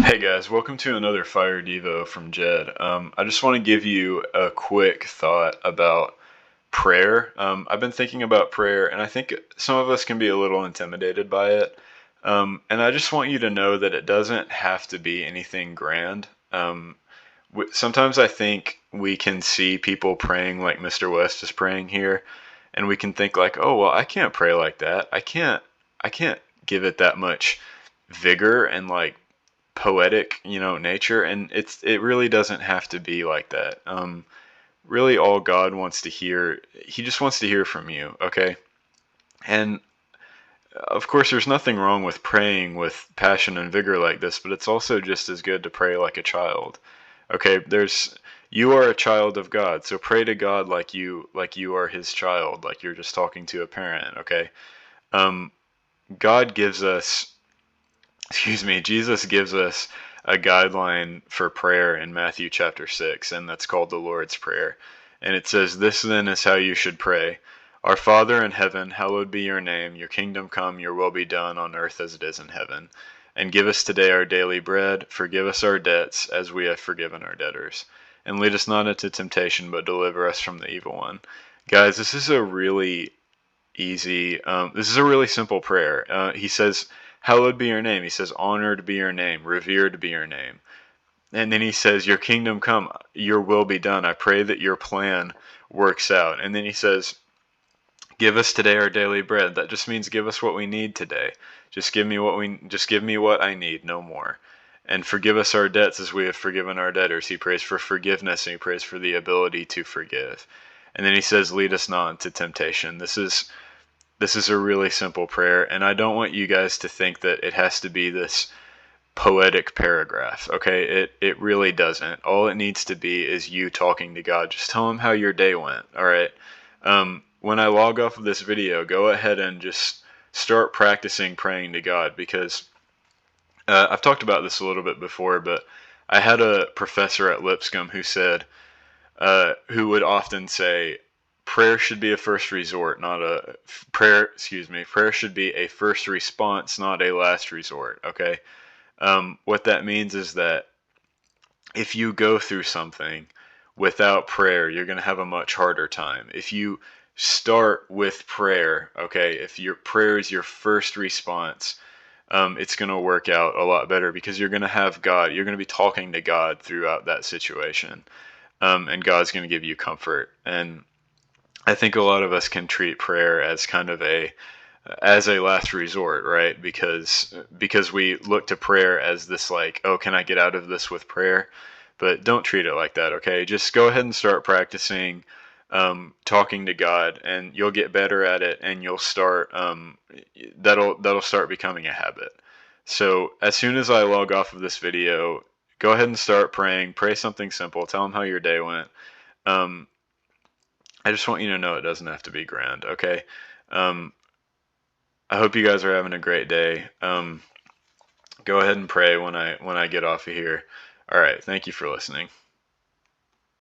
Hey guys, welcome to another Fire Devo from Jed. I just want to give you a quick thought about prayer. I've been thinking about prayer, and I think some of us can be a little intimidated by it. And I just want you to know that it doesn't have to be anything grand. Sometimes I think we can see people praying like Mr. West is praying here, and we can think like, oh well, I can't pray like that. I can't give it that much vigor and like poetic, nature, and it really doesn't have to be like that. Really, all God wants to hear, He just wants to hear from you, okay? And of course, there's nothing wrong with praying with passion and vigor like this, but it's also just as good to pray like a child, okay? You are a child of God, so pray to God like you are His child, like you're just talking to a parent, okay? Um, God gives us Jesus gives us a guideline for prayer in Matthew chapter 6, and that's called the Lord's Prayer. And it says, "This then is how you should pray. Our Father in heaven, hallowed be your name. Your kingdom come, your will be done on earth as it is in heaven. And give us today our daily bread. Forgive us our debts as we have forgiven our debtors. And lead us not into temptation, but deliver us from the evil one." Guys, this is a really simple prayer. He says, "Hallowed be your name." He says, "Honored be your name, revered be your name." And then he says, "Your kingdom come, your will be done. I pray that your plan works out." And then he says, "Give us today our daily bread." That just means give us what we need today. Just give me what I need, no more. And forgive us our debts as we have forgiven our debtors. He prays for forgiveness, and he prays for the ability to forgive. And then he says, "Lead us not into temptation." This is a really simple prayer, and I don't want you guys to think that it has to be this poetic paragraph, okay? It really doesn't. All it needs to be is you talking to God. Just tell him how your day went, all right? When I log off of this video, go ahead and just start practicing praying to God, because I've talked about this a little bit before, but I had a professor at Lipscomb who would often say, prayer should be a first resort, not a prayer. Excuse me. Prayer should be a first response, not a last resort. Okay. What that means is that if you go through something without prayer, you're going to have a much harder time. If you start with prayer, okay, if your prayer is your first response, it's going to work out a lot better, because you're going to have God. You're going to be talking to God throughout that situation, and God's going to give you comfort. And I think a lot of us can treat prayer as kind of a last resort, right? Because we look to prayer as this, like, oh, can I get out of this with prayer? But don't treat it like that, okay? Just go ahead and start practicing talking to God, and you'll get better at it, and you'll start that'll start becoming a habit. So as soon as I log off of this video, go ahead and start praying. Pray something simple. Tell him how your day went. Um, I just want you to know it doesn't have to be grand, okay? Um, I hope you guys are having a great day. Go ahead and pray when I get off of here. All right, thank you for listening.